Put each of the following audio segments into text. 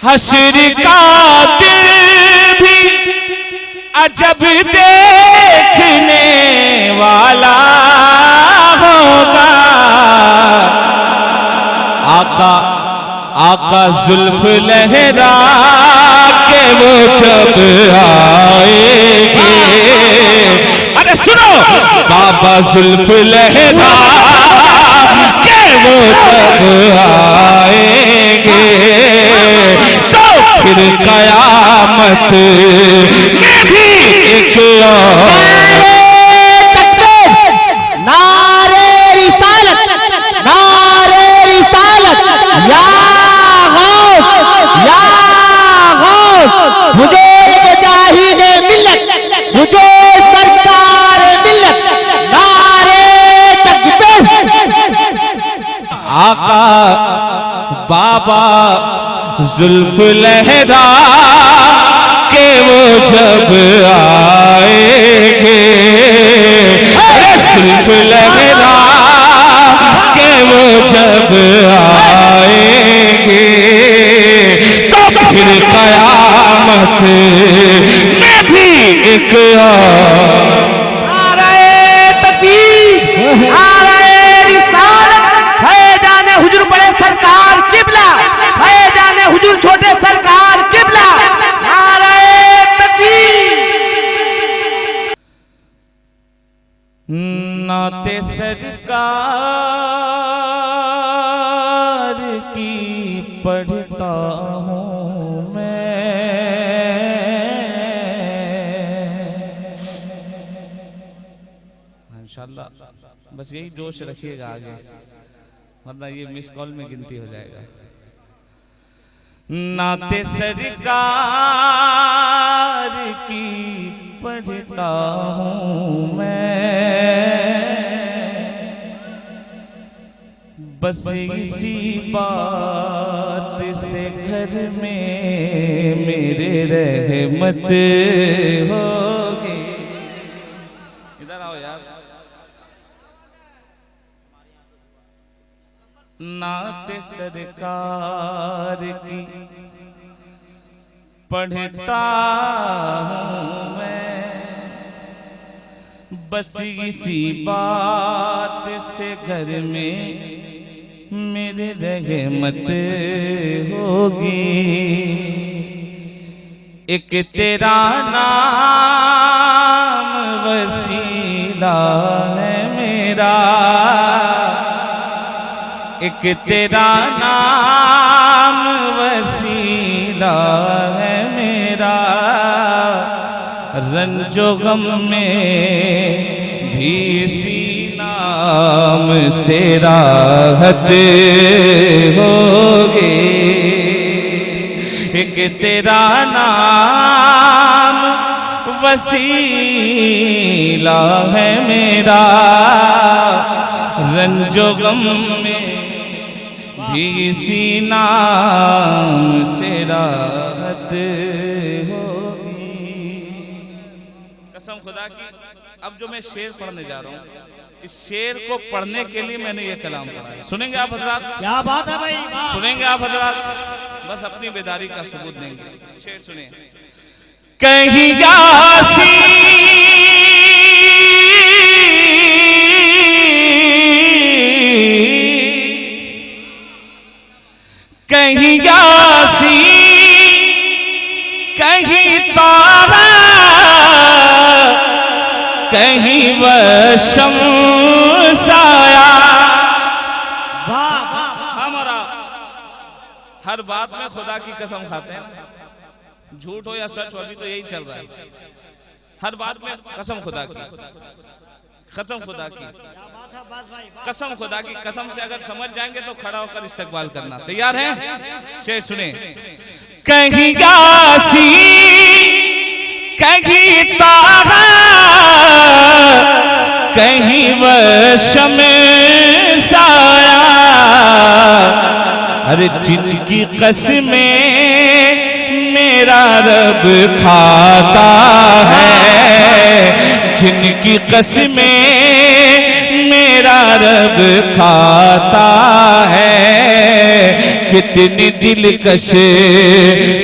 हश्र का दिन भी अजब देखने वाला होगा। आका आका जुल्फ लहरा के वो जब आएंगे, अरे सुनो, बाबा जुल्फ लहरा के वो जब आएंगे तो फिर कयामत में भी एक नारे रिसालत, नारे रिसालत, या गौस, या गौस, हुजूर मुजाहिद मिल्लत, हुजूर सरकार मिल्लत, नारे तकबीर। आका बाबा जुल्फ लहरा के वो जब आएंगे, अरे जुल्फ लहरा के वो जब आएंगे तो फिर कयामत में भी एक हुजूर बड़े सरकार किबला, है जाने हुजूर छोटे सरकार किबला, नारे तकबीर। नाते सरकार की पढ़ता हूँ मैं, इंशाल्लाह बस यही जोश रखिएगा आगे, वरना ये मिस कॉल में गिनती हो जाएगा। नाते सरकार की पढ़ता हूँ मैं, बस इसी बात से घर में मेरे रहमत होगी। इधर आओ यार। नाते सरकार की पढ़ता हूँ मैं, बस इसी बात से घर में मेरे रहमत होगी। एक तेरा नाम वसीला है मेरा, एक तेरा नाम वसीला है मेरा, रंजो गम में भी इसी नाम से राहत होगी। एक तेरा नाम वसीला है मेरा, रंजो गम में भी इसी नाम से राहत होगी। कसम खुदा की, अब जो मैं शेर पढ़ने जा रहा हूँ, इस शेर को पढ़ने के लिए मैंने ये कलाम पढ़ा है। सुनेंगे आप हजरात? क्या बात है भाई, सुनेंगे आप हजरात? बस अपनी बेदारी का सबूत देंगे। शेर सुनिए। कहीं यासीन कहीं यासीन कहीं तारा कहीं शम्स आया। हमारा हर बात में खुदा की कसम खाते हैं, झूठ हो या सच हो, अभी तो यही चल रहा है। हर बात में कसम खुदा की, कसम खुदा की, कसम खुदा की कसम से अगर समझ जाएंगे तो खड़ा होकर इस्तकबाल करना। तैयार हैं? शेर सुने। कहीं यासीन कहीं तारा कहीं शम्स आया, अरे जिनकी कसमें मेरा रब खाता है, जिनकी कसमें मेरा रब खाता है, कितनी दिलकश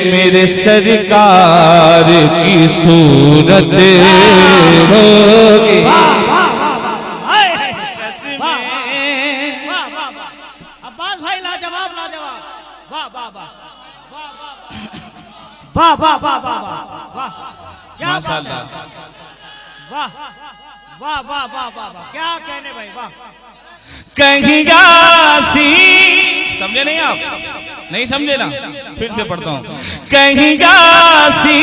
मेरे सरकार की सूरत होगी। अब्बास भाई लाजवाब लाजवाब, वाह वाह वाह वाह वाह वाह वाह वाह, क्या बात है, वाह वाह वाह वाह वाह, क्या कहने भाई, वाह। कहीं यासी, समझे नहीं आप? नहीं समझे ना, फिर से पढ़ता हूं। कहीं यासी,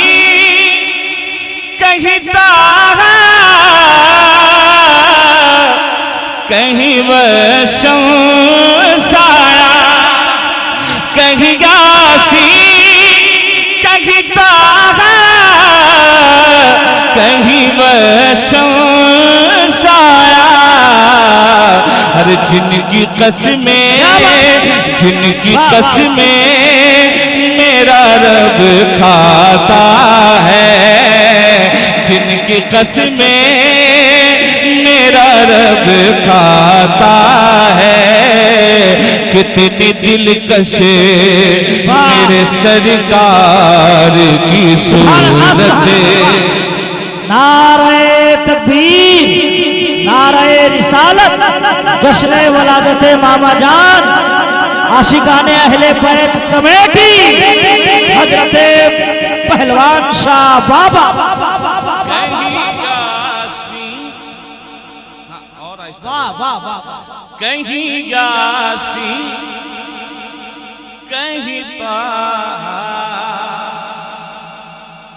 कहीं ताहा, कहीं वशम साया, कहीं यासी, कहीं ताहा, कहीं वशम साया। हर जिनकी कसमें, जिनकी कसमें मेरा रब खाता है, जिनकी कसमें मेरा रब खाता है, कितनी दिलकश मेरे सरकार की सूरत। नारे तकबीर, नारे रिसालत, जश्न वलादत मामा जान, आशिकाने अहले बैत कमेटी, हजरत पहलवान शाह बाबा। वाह वाह वाह, कहीं यासी, कहीं ताहा,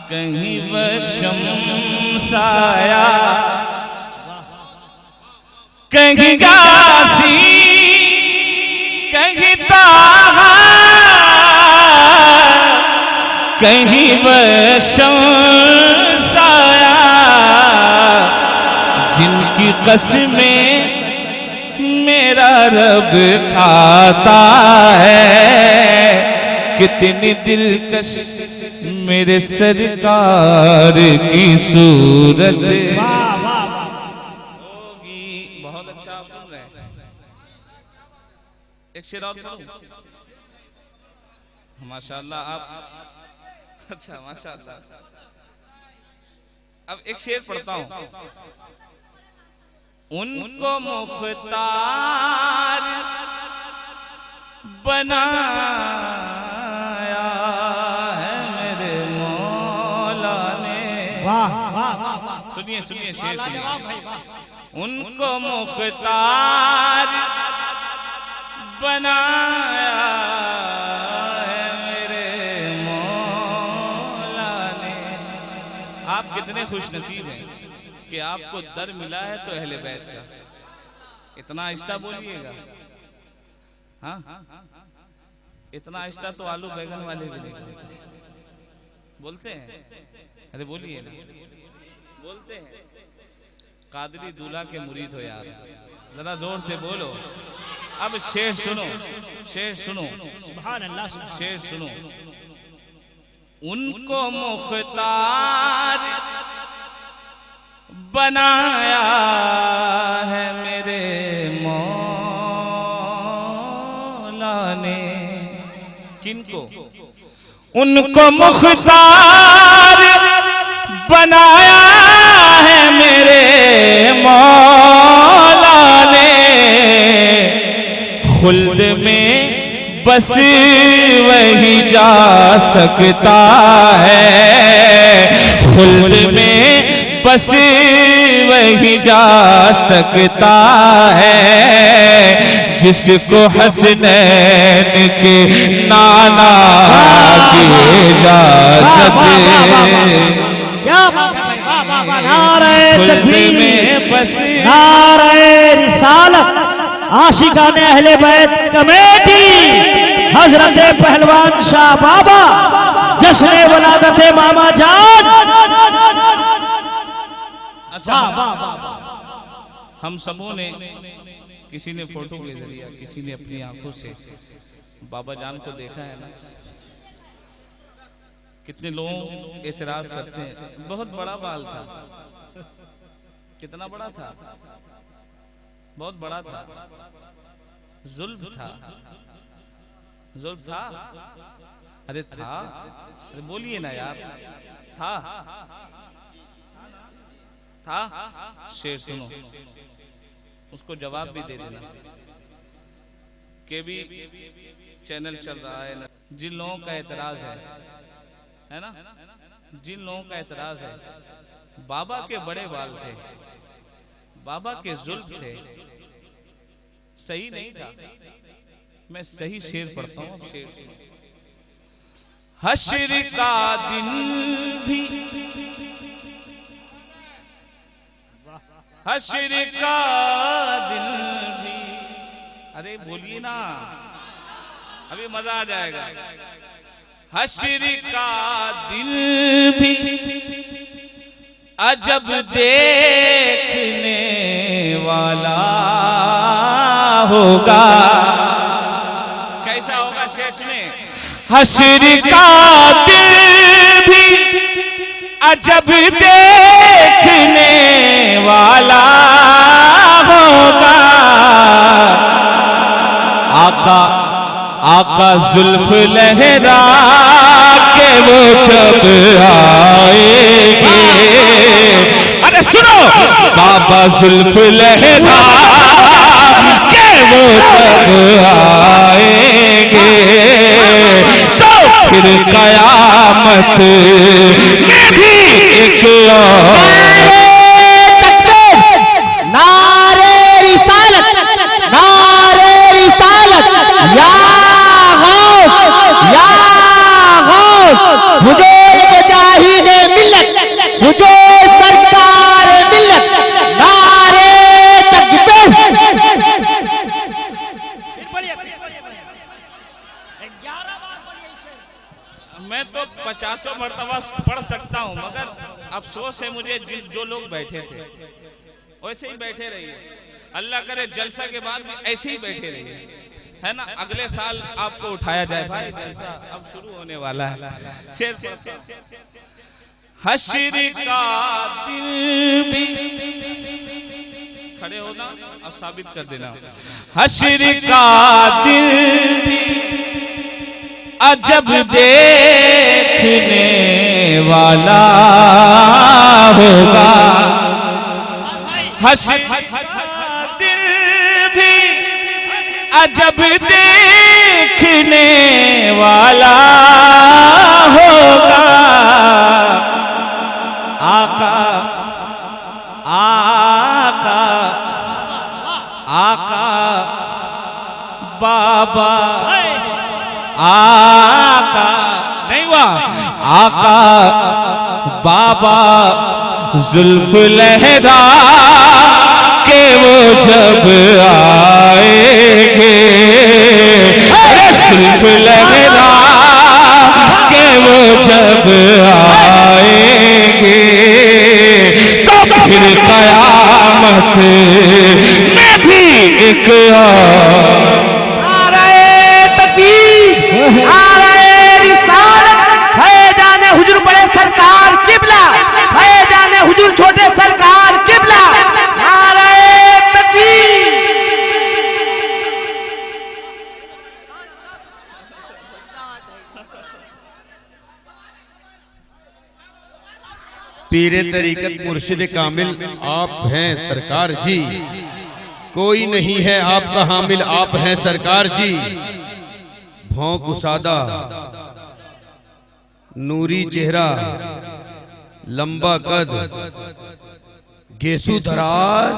कहीं वशम साया, कहीं यासी, कहीं ताहा, कहीं वशम साया। जिनकी कसमें मेरा रब खाता है, कितनी दिलकश मेरे सरकार की सूरत होगी। बहुत अच्छा आप सुन रहे हैं। एक शेर और पढ़ूं? माशाल्लाह आप, अच्छा माशाल्लाह। अब एक शेर पढ़ता हूं। उनको मुख्तार बनाया है मेरे मौला ने। वाह वाह वाह, सुनिए सुनिए शेर सुनिए। उनको मुख्तार बनाया है मेरे मौला ने। आप कितने खुश नसीब हैं कि आपको दर मिला है तो अहले बैत का। इतना आहिस्ता बोलिएगा, हाँ इतना आहिस्ता तो आलू बैगन वाले भी नहीं बोलते हैं। अरे बोलिए ना, बोलते हैं। कादरी दूल्हा के मुरीद हो यार, जरा जोर से बोलो। अब शेर सुनो, शेर सुनो, सुभान अल्लाह, शेर सुनो। उनको मुख्तार बनाया है मेरे मौला ने। किनको? उनको मुख्तार बनाया है मेरे मौला ने। खुल्द में बस वही जा सकता है, खुल्द में बस वही जा सकता है, जिसको हसनैन के नाना की इजाजत। क्या बात है, वाह वाह वाह, नारे तकबीर में बस, नारे रिसालत, आशिकाने अहले बैत कमेटी, हजरत पहलवान शाह बाबा, जश्न वलादत मामा जान। अच्छा हम सबों ने, किसी ने फोटो के जरिए, किसी ने अपनी आंखों से बाबा जान को देखा है ना। कितने लोग एतराज करते हैं, बहुत बड़ा बाल था। कितना बड़ा था? बहुत बड़ा था, जुल्म था, जुल्म था, अरे था, अरे बोलिए ना यार, था था, शेर सुनो, उसको जवाब भी दे देना। के भी चैनल चल रहा है ना, जिन लोगों का एतराज है ना, जिन लोगों का एतराज है, बाबा के बड़े बाल थे, बाबा के जुल्म थे, सही नहीं था। मैं सही शेर पढ़ता हूँ, अब शेर। हश्र का दिन भी, हश्र का दिन भी, अरे बोलिए ना, अभी मजा आ जाएगा। हश्र का दिन भी अजब देखने वाला होगा। कैसा होगा शेष में? हश्र का दिन भी अजब देखने वाला होगा। आका आका जुल्फ लहरा के वो जब आएंगे, अरे सुनो, बाबा जुल्फ लहरा के वो जब आएंगे, तो फिर कयामत में भी एक हुजूर मुजाहिद मिल्लत, हुजूर सरकार मिल्लत, नारे तकबीर। मैं तो 50 मरतबा पढ़ सकता हूँ, मगर अफसोस है मुझे जो लोग बैठे थे वैसे ही बैठे रहिए। अल्लाह करे जलसा के बाद भी ऐसे ही बैठे रहिए, है ना। अगले साल आपको उठाया जाए भाई, जलसा अब शुरू होने वाला है। शेर हश्र का दिन भी, खड़े होना और साबित कर देना। हश्र का दिन भी अजब देखने वाला होगा। हश्र का दिन भी अजब देखने वाला होगा। आका आका आका बाबा, आका नहीं हुआ, आका बाबा जुल्फ लहरा के वो जब आएंगे, अरे जुल्फ लहरा के वो जब आएंगे, तो फिर कयामत में भी एक हुजूर बड़े सरकार किबला, है जाने हुजूर छोटे सरकार किबला, नारे तकबीर। पीरे तरीकत मुर्शिद कामिल आप हैं सरकार जी, कोई नहीं है आपका हामिल, आप हैं सरकार जी। भौंक उसादा नूरी चेहरा, लंबा कद, गेसू दराज,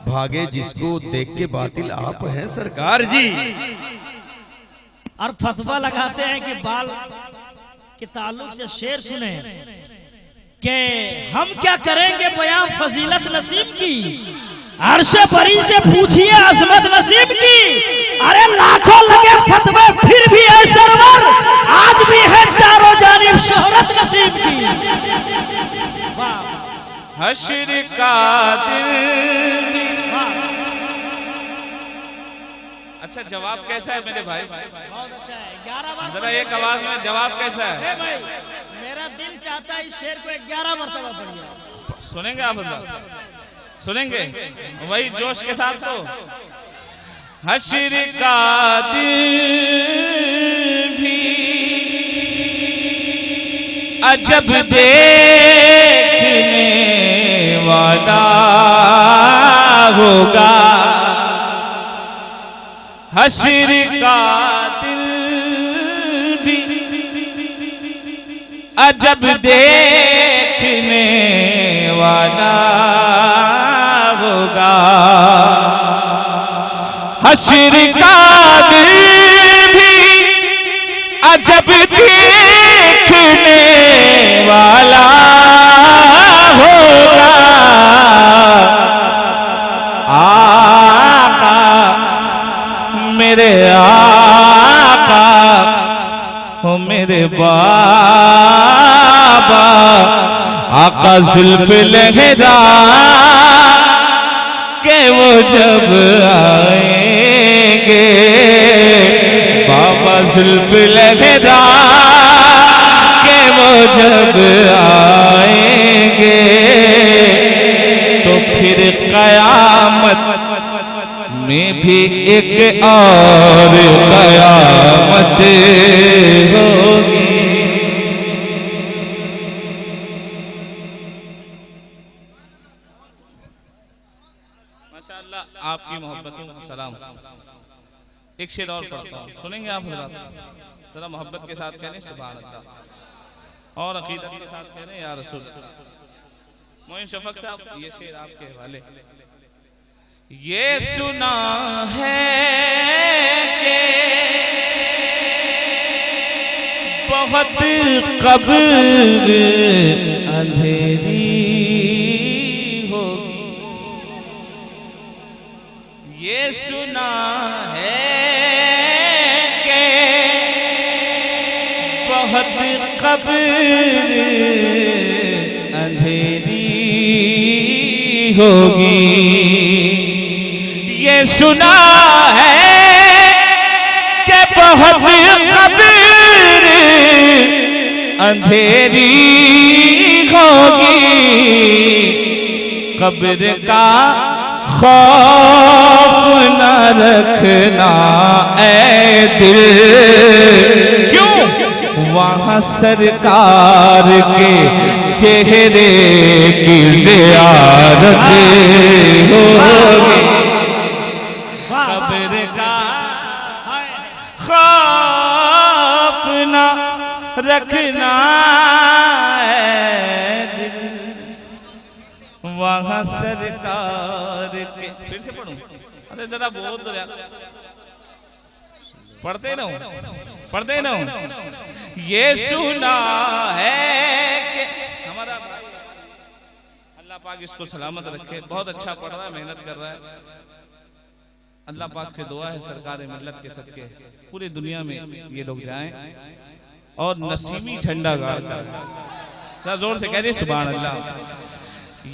भागे जिसको देख के बातिल, आप हैं सरकार जी। और फतवा लगाते हैं कि बाल के ताल्लुक से शेर सुने कि हम क्या करेंगे बयां फजीलत नसीब की, अर्शे बरी से पूछिए अजमत नसीब की। अरे लाखों लगे फतवे फिर भी है सरवर, आज भी है चारों जानिब शोहरत नसीब की। हश्र का दिन। अच्छा जवाब कैसा है मेरे भाई? बहुत अच्छा है, 11 बार जरा एक आवाज में जवाब कैसा है? भाई मेरा दिल चाहता है इस शेर को 11 मरतबा पढ़िए। सुनेंगे आप? सुनेंगे वही जोश के साथ तो हश्र का दिन भी अजब देखने वाला होगा, हश्र का दिल भी अजब देखने वाला होगा, हश्र का दिल भी अजब देखने वाला होगा। आका मेरे आका हो मेरे बाबा, आका जुल्फ लहरा के वो जब आएंगे, बाबा जुल्फ लहरा के वो जब आएंगे, तो फिर कयामत में भी एक और कयामत होगी। माशाअल्लाह, आपकी मोहब्बतों को सलाम। एक शेर और पढ़ता हूँ, सुनेंगे आप हज़रात? जरा मोहब्बत के साथ कह रहे सुभान अल्लाह, और अकीदत के साथ कह रहे या रसूल। मोइन शफक साहब, ये शेर आपके हवाले। ये सुना है कि बहुत कब्र अंधेरी होगी, ये सुना है कि बहुत कब्र अंधेरी होगी, ये सुना है कि बहुत कब्र अंधेरी होगी, कब्र का खौफ न रखना ऐ दिल, क्यों? वहाँ सरकार के चेहरे की ज़ियारत होगी, कब्र का खौफ न रखना है दिल, वहाँ सरकार के। फिर से पढ़ूं? अरे जरा बहुत पढ़ते ना हो, पढ़ते ना हो। ये सुना है कि हमारा अल्लाह पाक इसको सलामत रखे, बहुत अच्छा पढ़ रहा है, मेहनत कर रहा है। अल्लाह पाक से दुआ है सरकार मिल्लत के सदके पूरी दुनिया में ये लोग जाएं और नसीमी ठंडा गाड़ कर जोर से कह दे सुभान अल्लाह।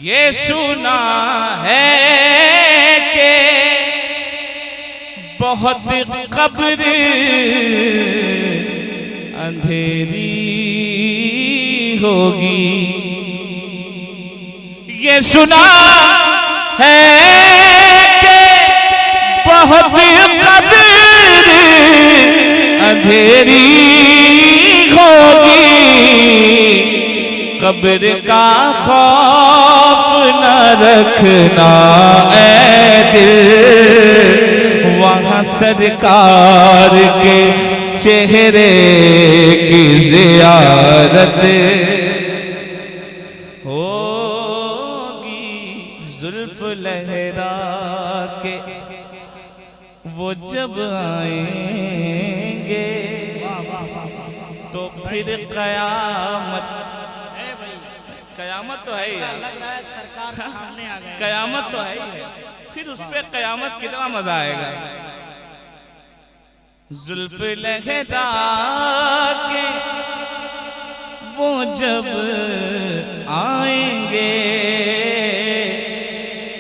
ये सुना है कि बहुत कब्र अंधेरी होगी, ये सुना है कि बहुत कब्र अंधेरी होगी, कब्र का खौफ न रखना ऐ दिल, वहाँ सरकार के चेहरे की ज़ियारत होगी, जुल्फ लहरा के वो जब आएंगे, तो फिर कयामत, कयामत तो है ही, लग रहा है सरकार सामने आ गए, कयामत तो है ही है, फिर उस पे कयामत कितना मजा आएगा। जुल्फ लहरा के वो जब आएंगे,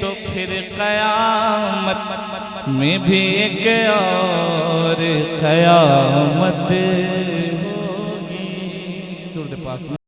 तो फिर कयामत में भी एक और कयामत